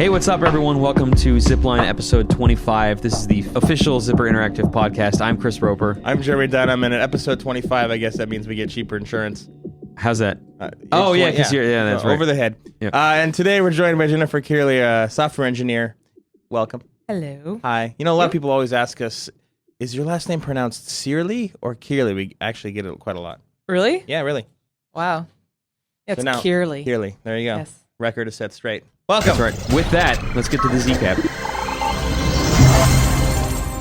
Hey, what's up, everyone? Welcome to Zipline episode 25. This is the official Zipper Interactive podcast. I'm Chris Roper. I'm Jeremy Dunham, and at episode 25, I guess that means we get cheaper insurance. How's that? Because you're that's right. Over the head. Yep. And today we're joined by Jennifer Cearley, a software engineer. Welcome. Hello. Hi. You know, a lot of people always ask us, is your last name pronounced Cearley or Cearley? We actually get it quite a lot. Really? Yeah, really. Wow. Yeah, it's So now- Cearley. Cearley. There you go. Yes. Record is set straight. Welcome. That's right. With that, let's get to the Z-Cap.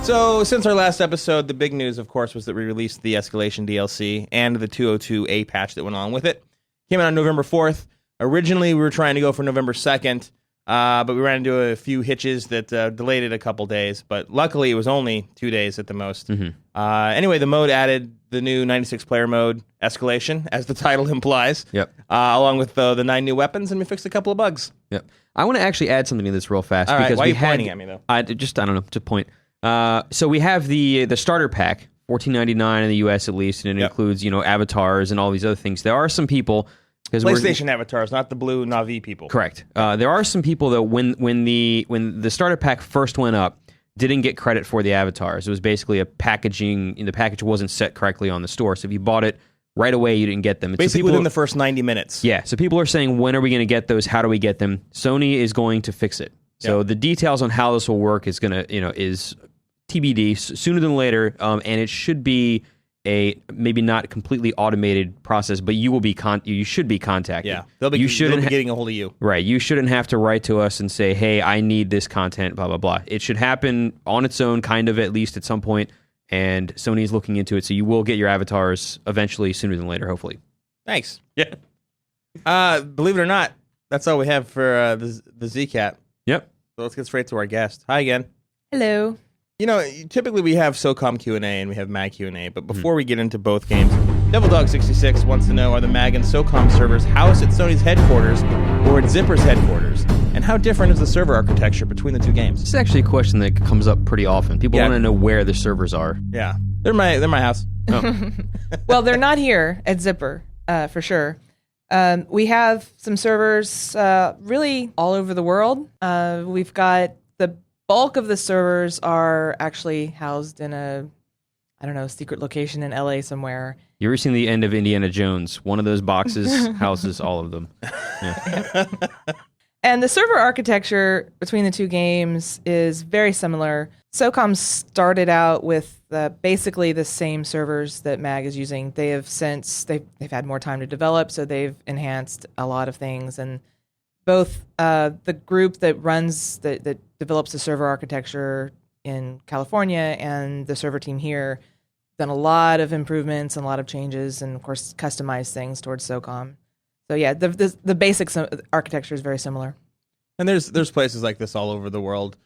So, since our last episode, the big news, of course, was that we released the Escalation DLC and the 202A patch that went along with it. Came out on November 4th. Originally, we were trying to go for November 2nd, but we ran into a few hitches that delayed it a couple days. But luckily, it was only 2 days at the most. Anyway, the mode added the new 96-player mode, Escalation, as the title implies. Yep. Along with the 9 new weapons, and we fixed a couple of bugs. Yep. I want to actually add something to this real fast. All right, because why are we you pointing at me, though? I don't know, to point. So we have the starter pack, $14.99 in the US at least, and it includes, avatars and all these other things. There are some people... PlayStation avatars, not the blue Na'vi people. Correct. There are some people that when the starter pack first went up, didn't get credit for the avatars. It was basically a packaging, and the package wasn't set correctly on the store. So if you bought it right away, you didn't get them. Basically within the first 90 minutes. Yeah. So people are saying, when are we going to get those? How do we get them? Sony is going to fix it. So the details on how this will work is is TBD sooner than later, and it should be a maybe not completely automated process, but you should be contacted. Yeah, they'll be getting a hold of you. Right, you shouldn't have to write to us and say, "Hey, I need this content." Blah blah blah. It should happen on its own, kind of at least at some point. And Sony's looking into it, so you will get your avatars eventually, sooner than later, hopefully. Thanks. Yeah. Believe it or not, that's all we have for the Z-Cap. Yep. So let's get straight to our guest. Hi again. Hello. You know, typically we have SOCOM Q&A and we have MAG Q&A, but before we get into both games, DevilDog66 wants to know, are the MAG and SOCOM servers housed at Sony's headquarters or at Zipper's headquarters? And how different is the server architecture between the two games? This is actually a question that comes up pretty often. People want to know where the servers are. Yeah. They're my house. Oh. Well, they're not here at Zipper, for sure. We have some servers really all over the world. We've got the bulk of the servers are actually housed in a secret location in LA somewhere. You ever seen the end of Indiana Jones? One of those boxes houses all of them. Yeah. And the server architecture between the two games is very similar. SOCOM started out with basically the same servers that MAG is using. They've had more time to develop, so they've enhanced a lot of things. And both the group that develops the server architecture in California and the server team here done a lot of improvements and a lot of changes, and of course customized things towards SOCOM. So yeah, the basic architecture is very similar. And there's places like this all over the world.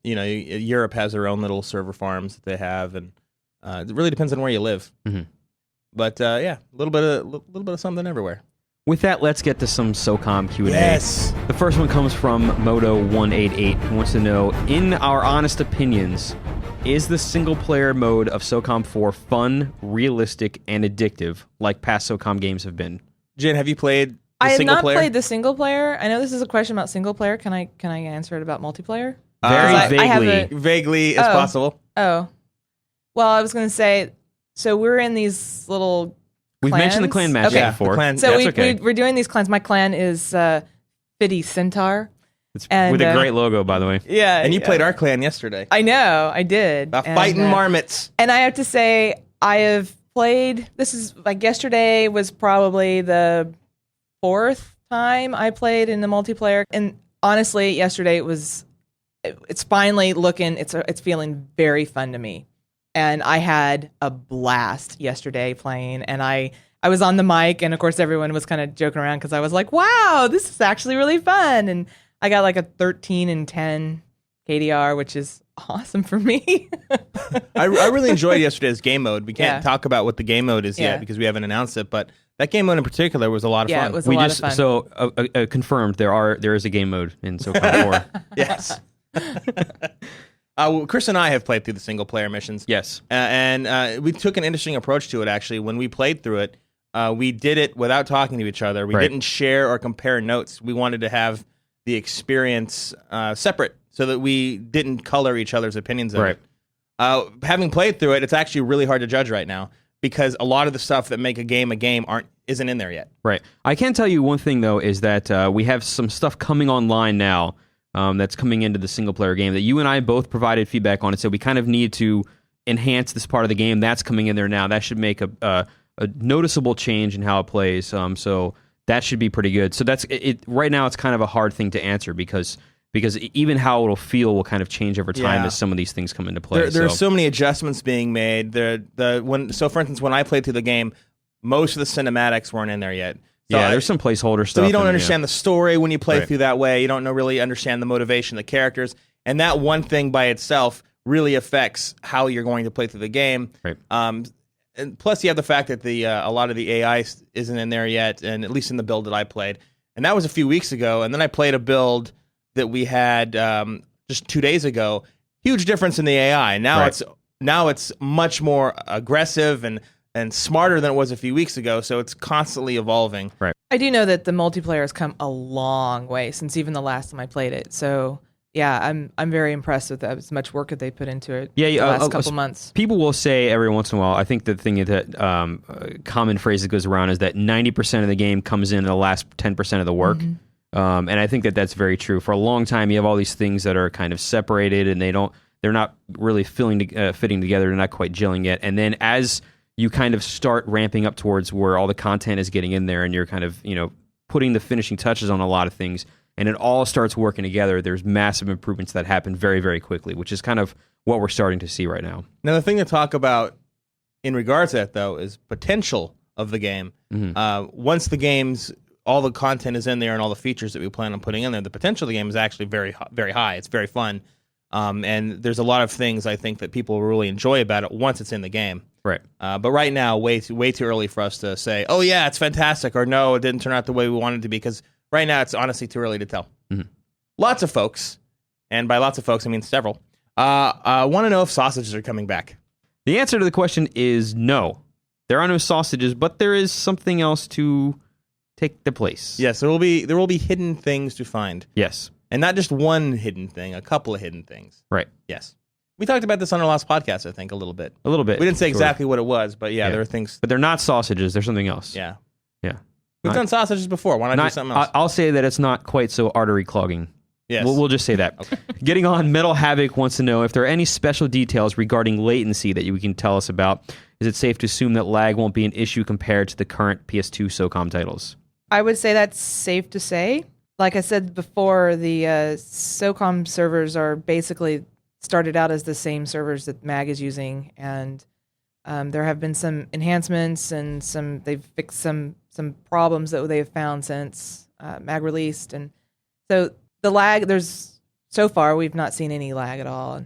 Europe has their own little server farms that they have, and it really depends on where you live. Mm-hmm. But a little bit of something everywhere. With that, let's get to some SOCOM Q&A. Yes. The first one comes from Moto188, who wants to know, in our honest opinions, is the single-player mode of SOCOM 4 fun, realistic, and addictive, like past SOCOM games have been? Jen, have you played the I have single not player? played the single player. I know this is a question about single player. Can I answer it about multiplayer? Very vaguely. Vaguely as possible. Oh. Well, I was going to say, so we're in these little We've clans. mentioned the clan match before. We're doing these clans. My clan is Fiddy Centaur. With a great logo, by the way. Yeah. And you played our clan yesterday. I know, I did. About fighting marmots. And I have to say, I have played, this is like yesterday was probably the 4th time I played in the multiplayer. And honestly, yesterday it's finally it's feeling very fun to me. And I had a blast yesterday playing, and I was on the mic, and of course everyone was kind of joking around because I was like, wow, this is actually really fun. And I got like a 13 and 10 KDR, which is awesome for me. I really enjoyed yesterday's game mode. We can't talk about what the game mode is yet because we haven't announced it, but that game mode in particular was a lot of fun. Yeah, it was a lot of fun. So confirmed, there is a game mode in SOCOM 4. Yes. Chris and I have played through the single player missions. Yes. And we took an interesting approach to it, actually. When we played through it, we did it without talking to each other. We didn't share or compare notes. We wanted to have the experience separate so that we didn't color each other's opinions of it. Having played through it, it's actually really hard to judge right now because a lot of the stuff that make a game isn't in there yet. Right. I can tell you one thing, though, is that we have some stuff coming online now that's coming into the single-player game that you and I both provided feedback on and said we kind of need to enhance this part of the game. That's coming in there now. That should make a noticeable change in how it plays. So that should be pretty good. So that's it. Right now, it's kind of a hard thing to answer because even how it'll feel will kind of change over time as some of these things come into play. There are so many adjustments being made. So for instance, when I played through the game, most of the cinematics weren't in there yet. So there's some placeholder stuff. So you don't understand the story when you play through that way. You don't really understand the motivation of the characters. And that one thing by itself really affects how you're going to play through the game. Right. And plus, you have the fact that a lot of the AI isn't in there yet, and at least in the build that I played. And that was a few weeks ago. And then I played a build that we had just 2 days ago. Huge difference in the AI. Now it's much more aggressive and smarter than it was a few weeks ago. So it's constantly evolving. Right. I do know that the multiplayer has come a long way since even the last time I played it. So yeah, I'm very impressed with as much work that they put into it. The last couple months. People will say every once in a while. I think the thing that common phrase that goes around is that 90% of the game comes in the last 10% of the work. Mm-hmm. And I think that that's very true. For a long time, you have all these things that are kind of separated, and they're not really fitting together. They're not quite gelling yet. And then as you kind of start ramping up towards where all the content is getting in there, and you're kind of putting the finishing touches on a lot of things, and it all starts working together, there's massive improvements that happen very, very quickly, which is kind of what we're starting to see right now. Now, the thing to talk about in regards to that, though, is potential of the game. Mm-hmm. Once the game's all the content is in there and all the features that we plan on putting in there, the potential of the game is actually very, very high. It's very fun. And there's a lot of things I think that people will really enjoy about it once it's in the game. Right. But right now, way too early for us to say, oh, yeah, it's fantastic, or no, it didn't turn out the way we wanted it to be, because right now it's honestly too early to tell. Mm-hmm. Lots of folks, and by lots of folks, I mean several, want to know if sausages are coming back. The answer to the question is no. There are no sausages, but there is something else to take the place. Yes, there will be hidden things to find. Yes. And not just one hidden thing, a couple of hidden things. Right. Yes. We talked about this on our last podcast, I think, a little bit. A little bit. We didn't say exactly what it was, but there are things. But they're not sausages. They're something else. Yeah. Yeah. We've done sausages before. Why not do something else? I'll say that it's not quite so artery clogging. Yes. We'll just say that. Okay. Getting on, Metal Havoc wants to know if there are any special details regarding latency that you can tell us about. Is it safe to assume that lag won't be an issue compared to the current PS2 SOCOM titles? I would say that's safe to say. Like I said before, the SOCOM servers are basically started out as the same servers that MAG is using, and there have been some enhancements and they've fixed some problems that they have found since MAG released, and so the lag, so far we've not seen any lag at all.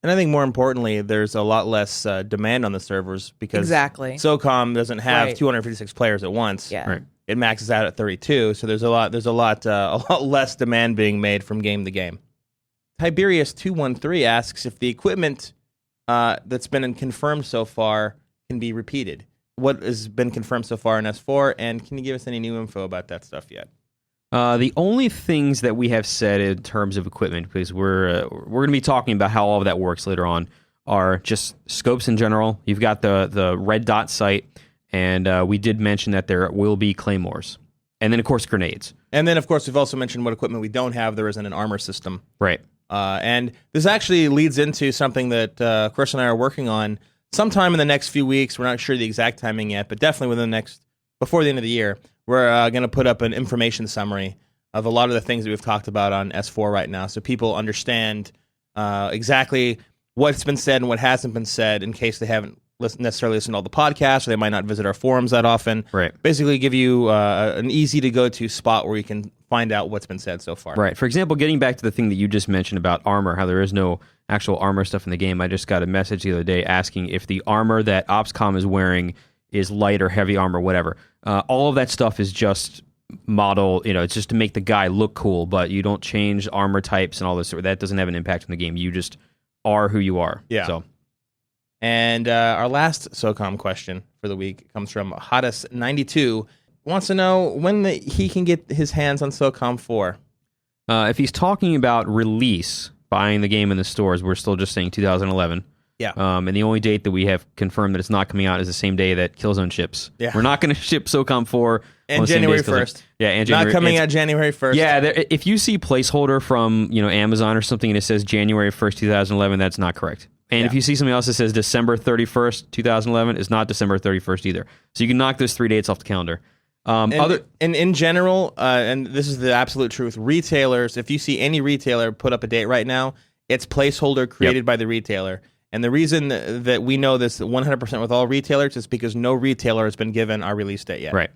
And I think more importantly, there's a lot less demand on the servers because SOCOM doesn't have 256 players at once. Yeah. Right. It maxes out at 32, so there's a lot less demand being made from game to game. Tiberius213 asks if the equipment that's been confirmed so far can be repeated. What has been confirmed so far in S4, and can you give us any new info about that stuff yet? The only things that we have said in terms of equipment, because we're going to be talking about how all of that works later on, are just scopes in general. You've got the red dot sight, and we did mention that there will be claymores. And then, of course, grenades. And then, of course, we've also mentioned what equipment we don't have. There isn't an armor system. Right. And this actually leads into something that Chris and I are working on sometime in the next few weeks. We're not sure the exact timing yet, but definitely before the end of the year, we're going to put up an information summary of a lot of the things that we've talked about on S4 right now, so people understand exactly what's been said and what hasn't been said in case they haven't necessarily listened to all the podcasts, or they might not visit our forums that often. Right. Basically give you an easy-to-go-to spot where you can find out what's been said so far. Right. For example, getting back to the thing that you just mentioned about armor, how there is no actual armor stuff in the game, I just got a message the other day asking if the armor that OPSCOM is wearing is light or heavy armor, whatever. All of that stuff is just model, it's just to make the guy look cool, but you don't change armor types and all this. That doesn't have an impact on the game. You just are who you are. Yeah. So. And our last SOCOM question for the week comes from Hottest92. Wants to know when he can get his hands on SOCOM 4. If he's talking about release, buying the game in the stores, we're still just saying 2011. Yeah. And the only date that we have confirmed that it's not coming out is the same day that Killzone ships. Yeah. We're not going to ship SOCOM 4 And on the same day January as Killzone. 1st. Yeah, and January. Not coming out January 1st. Yeah, if you see placeholder from Amazon or something and it says January 1st, 2011, that's not correct. And if you see something else that says December 31st, 2011, it's not December 31st either. So you can knock those 3 dates off the calendar. And in general, and this is the absolute truth, retailers, if you see any retailer put up a date right now, it's placeholder created by the retailer. And the reason that we know this 100% with all retailers is because no retailer has been given our release date yet. Right.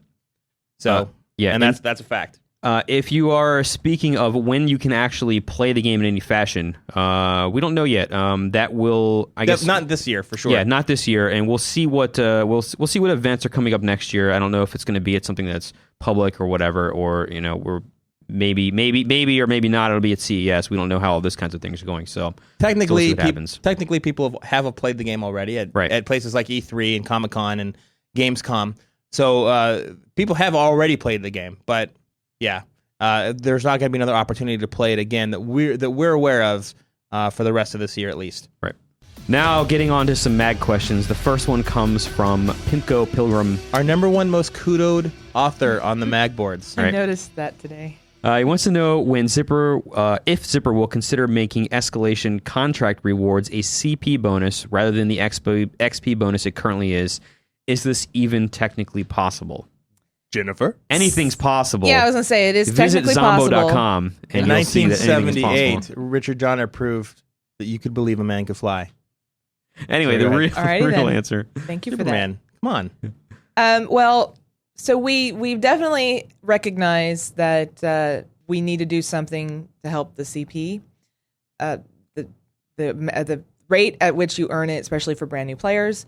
So, and that's a fact. If you are speaking of when you can actually play the game in any fashion, we don't know yet. That will, I guess, not this year for sure. Yeah, not this year, and we'll see what we'll see what events are coming up next year. I don't know if it's going to be at something that's public or whatever, or we're maybe or maybe not. It'll be at CES. We don't know how all those kinds of things are going. So technically, what happens. Technically, people have played the game already at places like E3 and Comic-Con and Gamescom. So people have already played the game, but yeah, there's not going to be another opportunity to play it again that we're aware of for the rest of this year at least. Right. Now, getting on to some MAG questions. The first one comes from Pimco Pilgrim. Our number one most kudoed author on the MAG boards. I noticed that today. He wants to know when if Zipper will consider making escalation contract rewards a CP bonus rather than the XP bonus it currently is. Is this even technically possible? Jennifer? Anything's possible. Yeah, I was going to say, it is technically possible. Visit Zombo.com and in you'll see that anything is 1978, possible. Richard Donner proved that you could believe a man could fly. Anyway, the real answer. Thank you Superman. for that. Come on. Well, so we've definitely recognized that we need to do something to help the CP. The rate at which you earn it, especially for brand new players.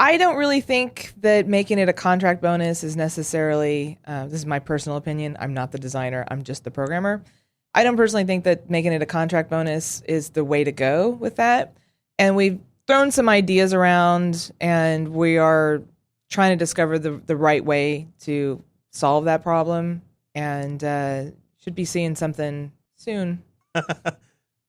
I don't really think that making it a contract bonus is necessarily, this is my personal opinion, I'm not the designer, I'm just the programmer. I don't personally think that making it a contract bonus is the way to go with that. And we've thrown some ideas around, and we are trying to discover the right way to solve that problem, and should be seeing something soon.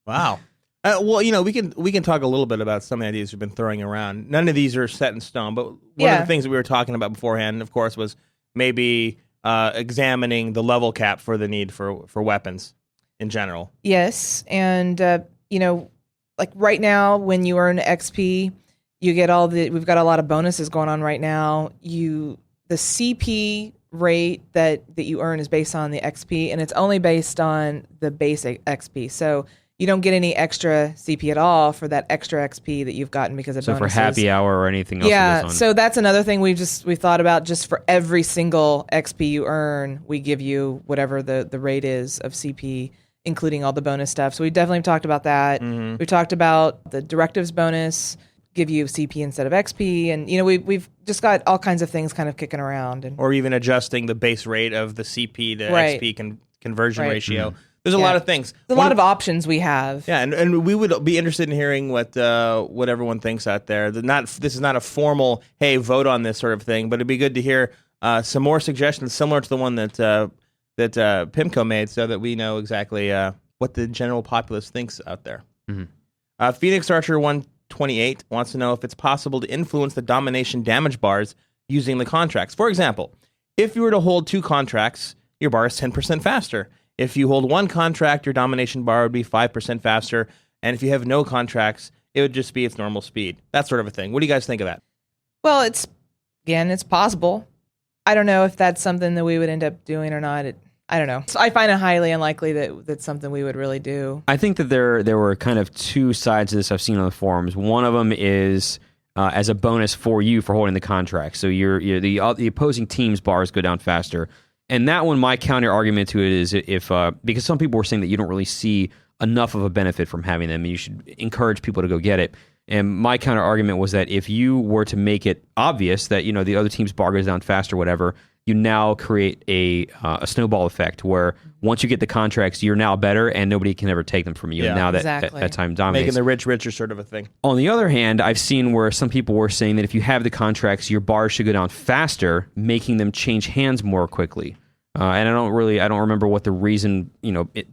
Wow. Well, we can talk a little bit about some of the ideas we've been throwing around. None of these are set in stone, but one of the things that we were talking about beforehand, of course, was maybe examining the level cap for the need for weapons in general. Yes, and like right now, when you earn XP, you get we've got a lot of bonuses going on right now. The CP rate that you earn is based on the XP, and it's only based on the basic XP. So you don't get any extra CP at all for that extra XP that you've gotten because of bonuses. So for happy hour or anything else. Yeah, so that's another thing we thought about. Just for every single XP you earn, we give you whatever the rate is of CP, including all the bonus stuff. So we definitely talked about that. Mm-hmm. We talked about the directives bonus, give you CP instead of XP, and we've just got all kinds of things kind of kicking around, or even adjusting the base rate of the CP to XP conversion ratio. Mm-hmm. There's a lot of things. There's a lot of options we have. Yeah, and we would be interested in hearing what everyone thinks out there. This is not a formal, hey, vote on this sort of thing, but it'd be good to hear some more suggestions similar to the one that Pimco made, so that we know exactly what the general populace thinks out there. Mm-hmm. Phoenix Archer 128 wants to know if it's possible to influence the domination damage bars using the contracts. For example, if you were to hold 2 contracts, your bar is 10% faster. If you hold 1 contract, your domination bar would be 5% faster. And if you have no contracts, it would just be its normal speed. That sort of a thing. What do you guys think of that? Well, it's possible. I don't know if that's something that we would end up doing or not. I don't know. So I find it highly unlikely that that's something we would really do. I think that there were kind of 2 sides to this I've seen on the forums. One of them is as a bonus for you for holding the contract. So the opposing team's bars go down faster. And that one, my counter argument to it is because some people were saying that you don't really see enough of a benefit from having them, and you should encourage people to go get it. And my counter argument was that if you were to make it obvious that the other team's bar goes down faster, whatever, you now create a snowball effect where once you get the contracts, you're now better, and nobody can ever take them from you. Yeah. And now that time dominates. Making the rich richer sort of a thing. On the other hand, I've seen where some people were saying that if you have the contracts, your bars should go down faster, making them change hands more quickly. And I don't remember what the reason,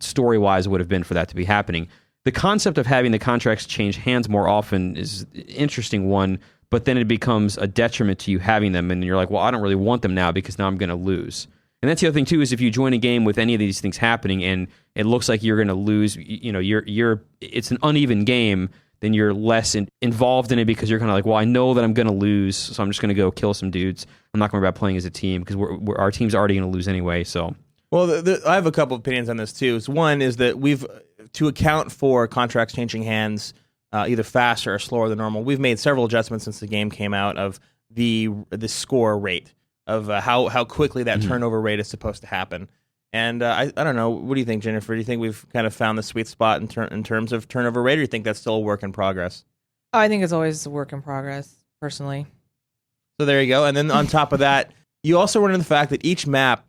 story-wise would have been for that to be happening. The concept of having the contracts change hands more often is an interesting one, but then it becomes a detriment to you having them, and you're like, well, I don't really want them now because now I'm going to lose. And that's the other thing too, is if you join a game with any of these things happening and it looks like you're going to lose, it's an uneven game, then you're less involved in it because you're kind of like, well, I know that I'm going to lose, so I'm just going to go kill some dudes. I'm not going to worry about playing as a team because our team's already going to lose anyway. So, well, I have a couple of opinions on this too. One is that to account for contracts changing hands either faster or slower than normal, we've made several adjustments since the game came out of the score rate of how quickly that turnover rate is supposed to happen. And I don't know. What do you think, Jennifer? Do you think we've kind of found the sweet spot in terms of turnover rate, or do you think that's still a work in progress? I think it's always a work in progress, personally. So there you go. And then on top of that, you also run into the fact that each map,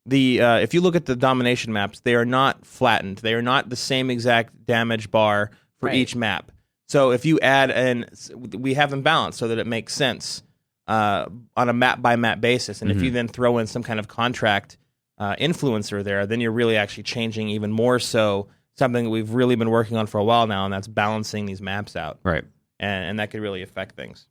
if you look at the domination maps, they are not flattened. They are not the same exact damage bar for each map. So if you add we have them balanced so that it makes sense on a map by map basis. And if you then throw in some kind of contract influencer there, then you're really actually changing even more so something that we've really been working on for a while now, and that's balancing these maps out. Right. And that could really affect things.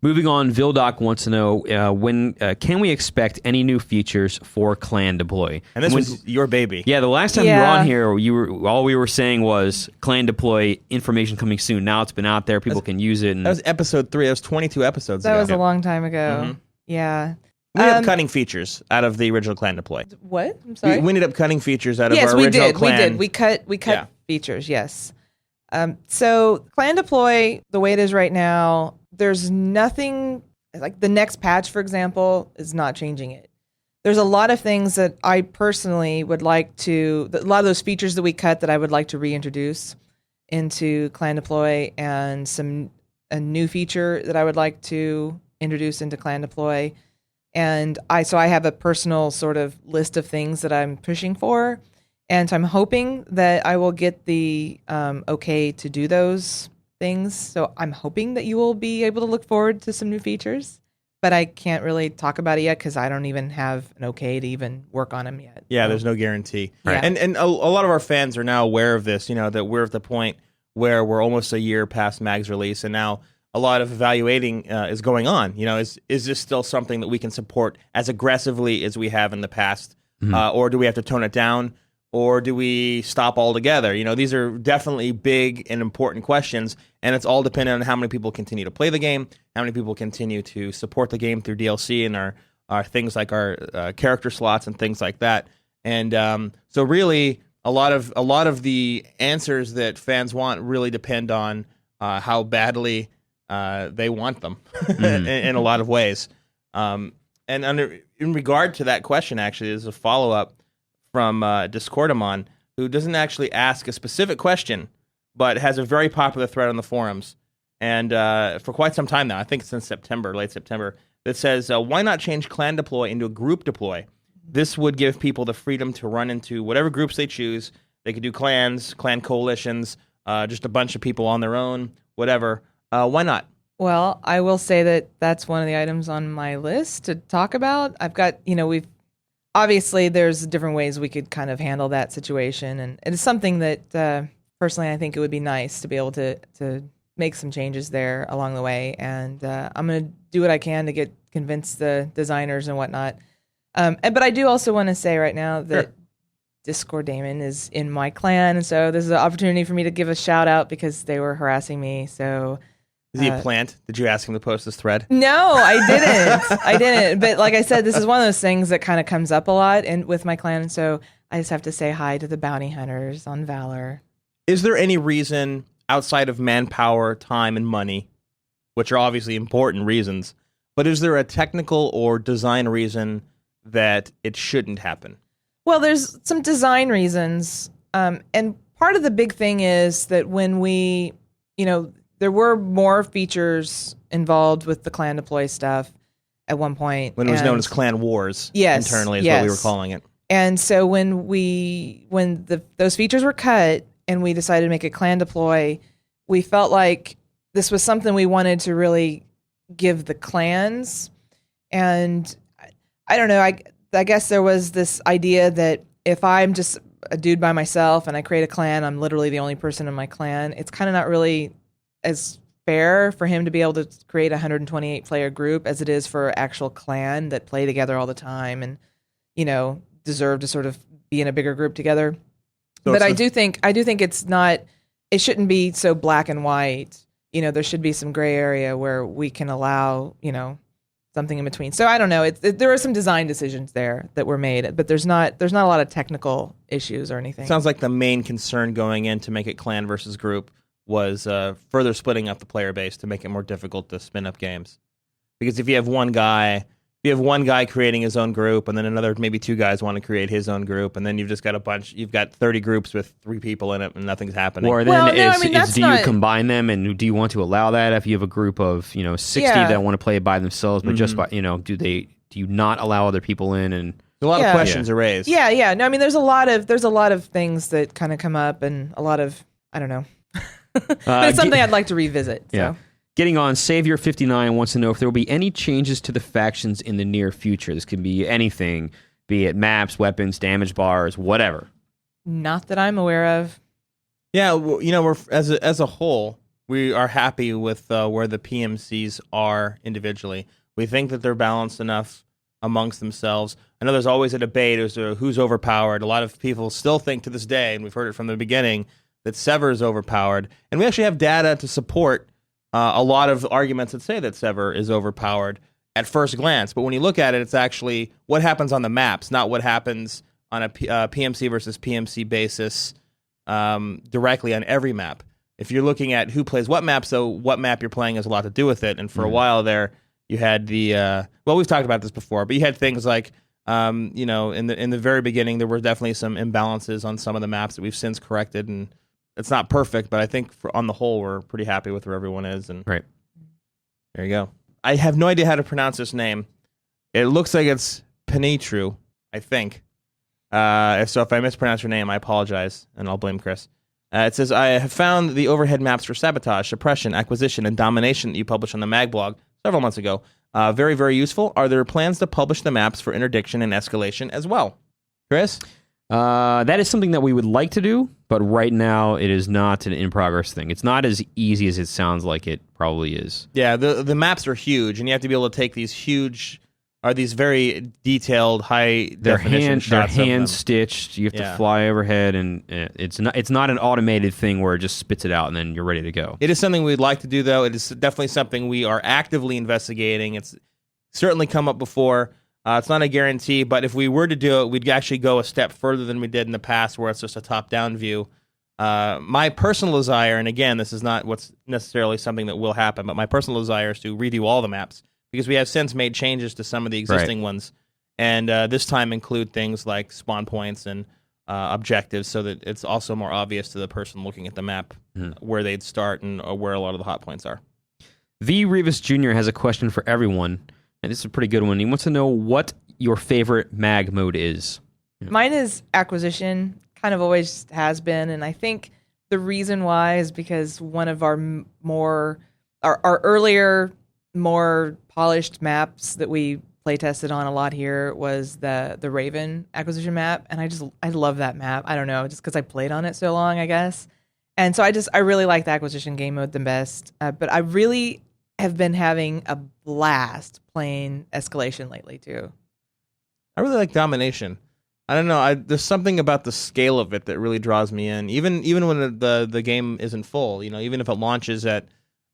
Moving on, Vildoc wants to know when can we expect any new features for Clan Deploy? And this was your baby. Yeah, the last time you were on here, all we were saying was Clan Deploy information coming soon. Now it's been out there, people can use it. And that was episode 3. That was 22 episodes ago. That was a long time ago. Mm-hmm. Yeah. We ended up cutting features out of the original Clan Deploy. What? I'm sorry. We ended up cutting features out of our we original did. Clan. We cut features. Yes. So Clan Deploy, the way it is right now, there's nothing like the next patch, for example, is not changing it. There's a lot of things that I personally would like to, a lot of those features that we cut that I would like to reintroduce into Clan Deploy, and a new feature that I would like to introduce into Clan Deploy. And I have a personal sort of list of things that I'm pushing for. And so I'm hoping that I will get the okay to do those things. So I'm hoping that you will be able to look forward to some new features. But I can't really talk about it yet because I don't even have an okay to even work on them yet. Yeah, there's no guarantee. Right. And a lot of our fans are now aware of this, that we're at the point where we're almost a year past MAG's release, and now a lot of evaluating is going on. Is this still something that we can support as aggressively as we have in the past? Or do we have to tone it down? Or do we stop altogether? These are definitely big and important questions, and it's all dependent on how many people continue to play the game, how many people continue to support the game through DLC and our things like our character slots and things like that. And so really, a lot of the answers that fans want really depend on how badly they want them in a lot of ways. And in regard to that question, actually, there's a follow-up from Discordamon, who doesn't actually ask a specific question, but has a very popular thread on the forums. And for quite some time now, I think since late September, that says, why not change Clan Deploy into a group deploy? This would give people the freedom to run into whatever groups they choose. They could do clans, clan coalitions, just a bunch of people on their own, whatever. Why not? Well, I will say that that's one of the items on my list to talk about. I've got, obviously there's different ways we could kind of handle that situation. And it's something that personally I think it would be nice to be able to make some changes there along the way. And I'm going to do what I can to convince the designers and whatnot. But I do also want to say right now that Discord Damon is in my clan. And so this is an opportunity for me to give a shout out because they were harassing me. So is he a plant? Did you ask him to post this thread? No, I didn't. But like I said, this is one of those things that kind of comes up a lot with my clan. So I just have to say hi to the bounty hunters on Valor. Is there any reason outside of manpower, time, and money, which are obviously important reasons, but is there a technical or design reason that it shouldn't happen? Well, there's some design reasons. And part of the big thing is that when we, there were more features involved with the Clan Deploy stuff at one point. When it was known as Clan Wars internally is what we were calling it. And so when those features were cut and we decided to make a Clan Deploy, we felt like this was something we wanted to really give the clans. And I don't know, I guess there was this idea that if I'm just a dude by myself and I create a clan, I'm literally the only person in my clan. It's kind of not really as fair for him to be able to create a 128 player group as it is for an actual clan that play together all the time and, deserve to sort of be in a bigger group together. So but I do think it shouldn't be so black and white. There should be some gray area where we can allow, something in between. So I don't know. There are some design decisions there that were made, but there's not a lot of technical issues or anything. Sounds like the main concern going in to make it clan versus group was further splitting up the player base to make it more difficult to spin up games. Because if you have one guy creating his own group, and then another maybe two guys want to create his own group, and then you've just got you've got 30 groups with 3 people in it, and nothing's happening. Or then you combine them, and do you want to allow that if you have a group of 60 that want to play by themselves, but just by do you not allow other people in? And a lot of questions are raised. Yeah. No, I mean, there's a lot of things that kind of come up, and a lot of I don't know, but it's something I'd like to revisit. So. Yeah. Getting on, Savior59 wants to know if there will be any changes to the factions in the near future. This could be anything, be it maps, weapons, damage bars, whatever. Not that I'm aware of. Yeah, we're as a whole, we are happy with where the PMCs are individually. We think that they're balanced enough amongst themselves. I know there's always a debate as to who's overpowered. A lot of people still think to this day, and we've heard it from the beginning, that Sever is overpowered. And we actually have data to support a lot of arguments that say that Sever is overpowered at first glance. But when you look at it, it's actually what happens on the maps, not what happens on a PMC versus PMC basis directly on every map. If you're looking at who plays what map, so what map you're playing has a lot to do with it. And for a while there, you had we've talked about this before, but you had things like, in the very beginning, there were definitely some imbalances on some of the maps that we've since corrected, and it's not perfect, but I think on the whole, we're pretty happy with where everyone is. And right. There you go. I have no idea how to pronounce this name. It looks like it's Penitru, I think. So if I mispronounce your name, I apologize, and I'll blame Chris. It says, I have found the overhead maps for sabotage, suppression, acquisition, and domination that you published on the MAG blog several months ago. Very, very useful. Are there plans to publish the maps for interdiction and escalation as well? Chris? That is something that we would like to do, but right now it is not an in-progress thing. It's not as easy as it sounds like it probably is. Yeah, the maps are huge, and you have to be able to take these very detailed, high-definition shots. They're hand-stitched. You have to fly overhead, and it's not an automated thing where it just spits it out, and then you're ready to go. It is something we'd like to do, though. It is definitely something we are actively investigating. It's certainly come up before. It's not a guarantee, but if we were to do it, we'd actually go a step further than we did in the past, where it's just a top-down view. My personal desire, and again, this is not what's necessarily something that will happen, but my personal desire is to redo all the maps, because we have since made changes to some of the existing ones, and this time include things like spawn points and objectives, so that it's also more obvious to the person looking at the map where they'd start and where a lot of the hot points are. V. Rivas Jr. has a question for everyone. And this is a pretty good one. He wants to know what your favorite MAG mode is. Mine is acquisition, kind of always has been. And I think the reason why is because one of our earlier, more polished maps that we play tested on a lot here was the Raven acquisition map. And I love that map. I don't know, just because I played on it so long, I guess. And so I really like the acquisition game mode the best. But I really have been having a blast playing escalation lately too. I really like domination. I don't know. There's something about the scale of it that really draws me in. Even when the game isn't full, even if it launches at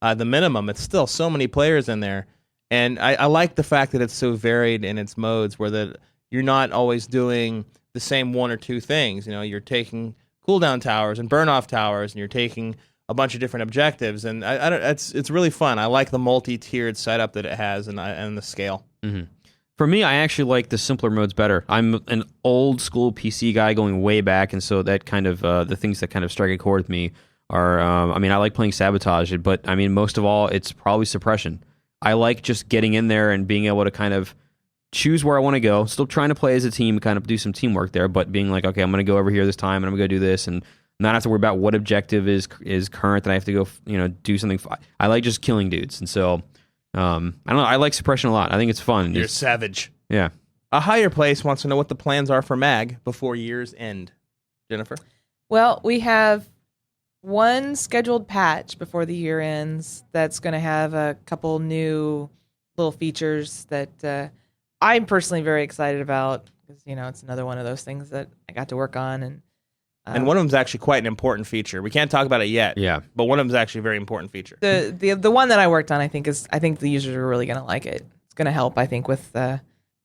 the minimum, it's still so many players in there. And I like the fact that it's so varied in its modes, where you're not always doing the same one or two things. You're taking cooldown towers and burn off towers, and you're taking a bunch of different objectives, and it's really fun. I like the multi-tiered setup that it has and the scale. Mm-hmm. For me, I actually like the simpler modes better. I'm an old school PC guy going way back, and so that kind of the things that kind of strike a chord with me are, I like playing Sabotage, but most of all, it's probably Suppression. I like just getting in there and being able to kind of choose where I want to go. Still trying to play as a team, kind of do some teamwork there, but being like, okay, I'm going to go over here this time, and I'm going to go do this, and not have to worry about what objective is current that I have to go, do something. I like just killing dudes, and so I don't know. I like Suppression a lot. I think it's fun. You're savage. Yeah. A higher place wants to know what the plans are for MAG before year's end. Jennifer? Well, we have one scheduled patch before the year ends that's going to have a couple new little features that I'm personally very excited about because, it's another one of those things that I got to work on. And one of them is actually quite an important feature. We can't talk about it yet. Yeah. But one of them is actually a very important feature. The one that I worked on, I think the users are really going to like it. It's going to help, I think, with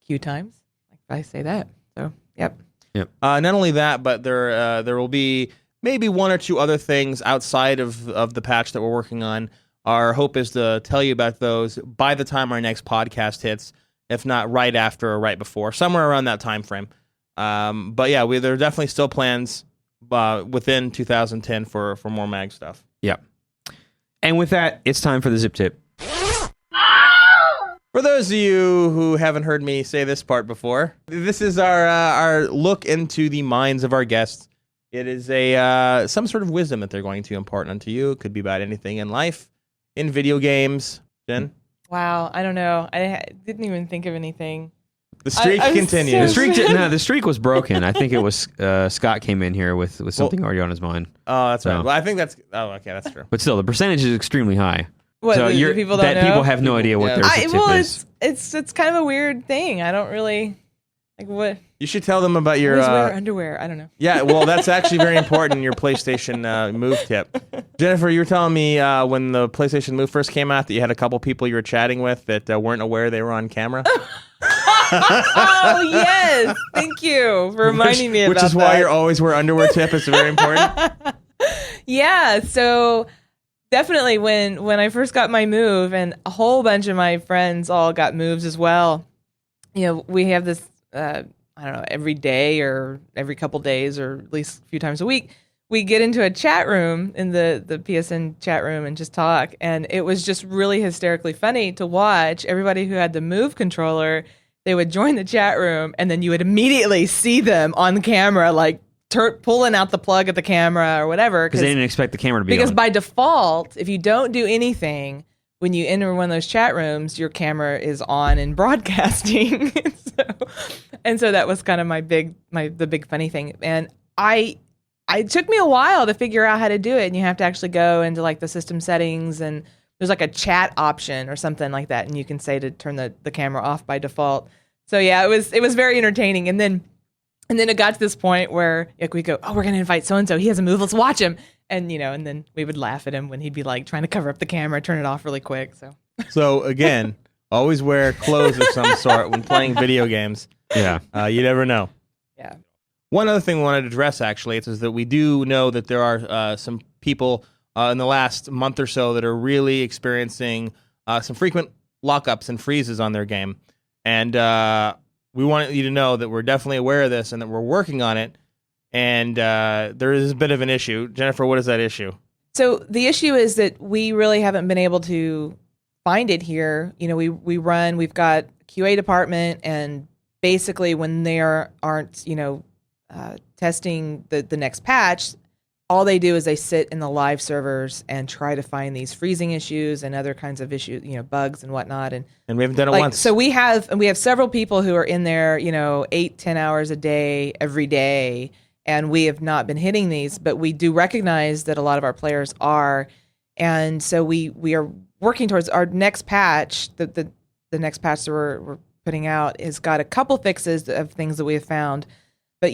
queue times. If I say that. So, yep. Yep. Not only that, but there will be maybe one or two other things outside of the patch that we're working on. Our hope is to tell you about those by the time our next podcast hits, if not right after or right before, somewhere around that time frame. But yeah, there are definitely still plans within 2010 for more MAG stuff. Yeah. And with that, it's time for the zip tip. For those of you who haven't heard me say this part before, this is our look into the minds of our guests. It is some sort of wisdom that they're going to impart unto you. It could be about anything in life, in video games. Jen? Wow, I don't know. I didn't even think of anything. The streak continues. The streak was broken. I think it was Scott came in here with something already on his mind. Oh, that's right. Well, I think that's... Oh, okay, that's true. But still, the percentage is extremely high. What, so the people don't know? People have no idea what their zip tip is. It's kind of a weird thing. I don't really... Like what? You should tell them about your... Always wear underwear. I don't know. Yeah, well, that's actually very important in your PlayStation Move tip. Jennifer, you were telling me when the PlayStation Move first came out that you had a couple people you were chatting with that weren't aware they were on camera. Oh, yes. Thank you for reminding me about that. Which is why your always wear underwear tip is very important. Yeah, so... Definitely, when I first got my Move, and a whole bunch of my friends all got Moves as well. We have this, I don't know, every day or every couple days or at least a few times a week, we get into a chat room in the PSN chat room and just talk. And it was just really hysterically funny to watch everybody who had the Move controller. They would join the chat room, and then you would immediately see them on the camera, like, pulling out the plug at the camera or whatever. Because they didn't expect the camera to be on. Because by default, if you don't do anything, when you enter one of those chat rooms, your camera is on and broadcasting. and so that was kind of the big funny thing. And it took me a while to figure out how to do it. And you have to actually go into like the system settings, and there's like a chat option or something like that. And you can say to turn the camera off by default. So yeah, it was very entertaining. And then it got to this point where we go, oh, we're going to invite so-and-so. He has a Move. Let's watch him. And, and then we would laugh at him when he'd be like trying to cover up the camera, turn it off really quick. So again, always wear clothes of some sort when playing video games. Yeah. You never know. Yeah. One other thing we wanted to address, actually, is that we do know that there are some people in the last month or so that are really experiencing some frequent lockups and freezes on their game. And we want you to know that we're definitely aware of this and that we're working on it. And there is a bit of an issue. Jennifer, what is that issue? So the issue is that we really haven't been able to find it here. We've got a QA department, and basically when they aren't, testing the next patch, all they do is they sit in the live servers and try to find these freezing issues and other kinds of issues, bugs and whatnot. And we haven't done it once. So we have several people who are in there, 8-10 hours a day, every day, and we have not been hitting these, but we do recognize that a lot of our players are. And so we are working towards our next patch. The next patch that we're putting out has got a couple fixes of things that we have found, but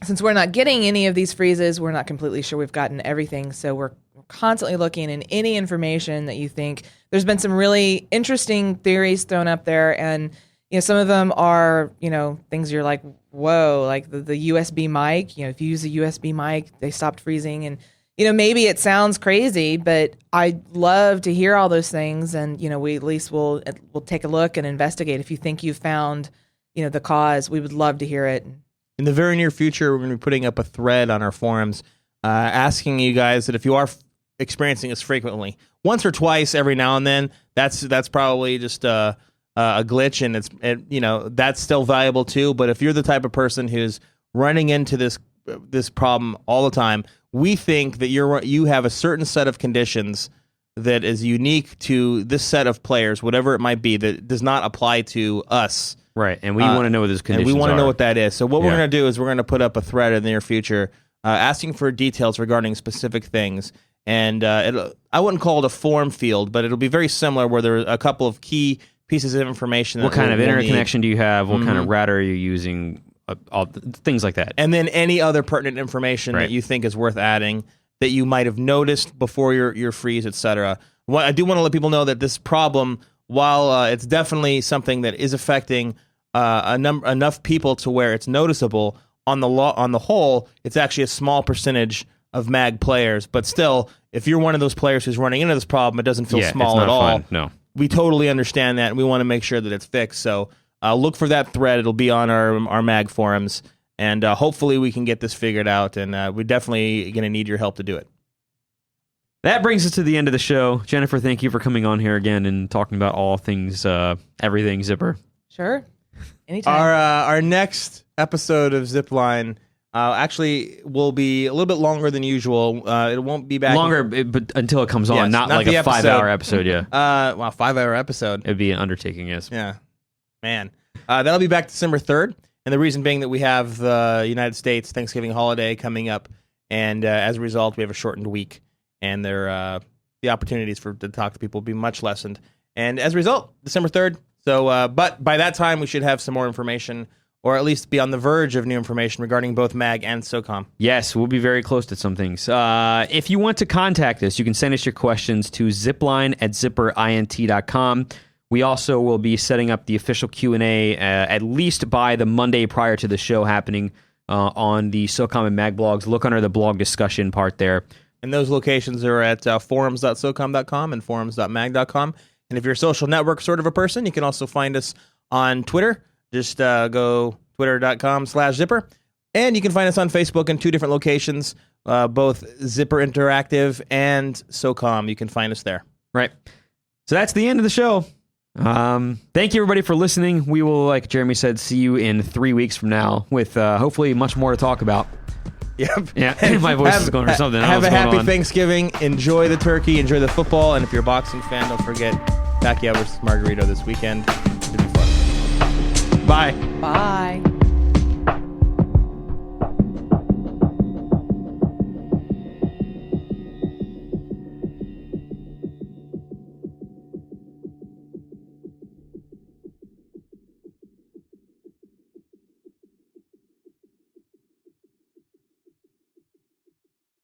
since we're not getting any of these freezes, we're not completely sure we've gotten everything. So we're constantly looking in any information that you think. There's been some really interesting theories thrown up there, and some of them are things you're like, whoa, like the USB mic. If you use a USB mic, they stopped freezing, and maybe it sounds crazy, but I'd love to hear all those things, and we at least we'll take a look and investigate. If you think you've found the cause, we would love to hear it. In the very near future, we're going to be putting up a thread on our forums asking you guys that if you are experiencing this frequently, once or twice every now and then, that's probably just a glitch, and that's still valuable too. But if you're the type of person who's running into this problem all the time, we think that you have a certain set of conditions that is unique to this set of players, whatever it might be, that does not apply to us. Right, and we want to know what those conditions are. And we want to know what that is. So what we're Yeah. going to do is we're going to put up a thread in the near future asking for details regarding specific things. And I wouldn't call it a form field, but it'll be very similar where there are a couple of key pieces of information. What kind of internet need. connection do you have? What kind of router are you using? Things like that. And then any other pertinent information Right. that you think is worth adding that you might have noticed before your freeze, etc. I do want to let people know that this problem, while it's definitely something that is affecting enough people to where it's noticeable, on the whole, it's actually a small percentage of MAG players. But still, if you're one of those players who's running into this problem, it doesn't feel small it's not at all. fun. No. We totally understand that, and we want to make sure that it's fixed. So look for that thread. It'll be on our MAG forums, and hopefully we can get this figured out, and we're definitely going to need your help to do it. That brings us to the end of the show. Jennifer, thank you for coming on here again and talking about all things, everything Zipper. Sure. Anytime. Our next episode of Zipline actually will be a little bit longer than usual. It won't be back Longer, but until it comes on, Yes, not not like the a episode. 5-hour episode, yeah. Wow, 5-hour episode. It'd be an undertaking, yes. Yeah, man. That'll be back December 3rd, and the reason being that we have the United States Thanksgiving holiday coming up, and as a result, we have a shortened week, and the opportunities to talk to people will be much lessened. And as a result, December 3rd. So, but by that time, we should have some more information, or at least be on the verge of new information regarding both MAG and SOCOM. Yes, we'll be very close to some things. If you want to contact us, you can send us your questions to zipline@zipperint.com. We also will be setting up the official Q&A at least by the Monday prior to the show happening on the SOCOM and MAG blogs. Look under the blog discussion part there. And those locations are at forums.socom.com and forums.mag.com. And if you're a social network sort of a person, you can also find us on Twitter. Just go twitter.com/zipper. And you can find us on Facebook in 2 different locations, both Zipper Interactive and SOCOM. You can find us there. Right. So that's the end of the show. Thank you, everybody, for listening. We will, like Jeremy said, see you in 3 weeks from now with hopefully much more to talk about. Yep. Yeah, my voice is going for something. Have a happy Thanksgiving. Enjoy the turkey. Enjoy the football. And if you're a boxing fan, don't forget Pacquiao versus Margarito this weekend. It'll be fun. Bye. Bye.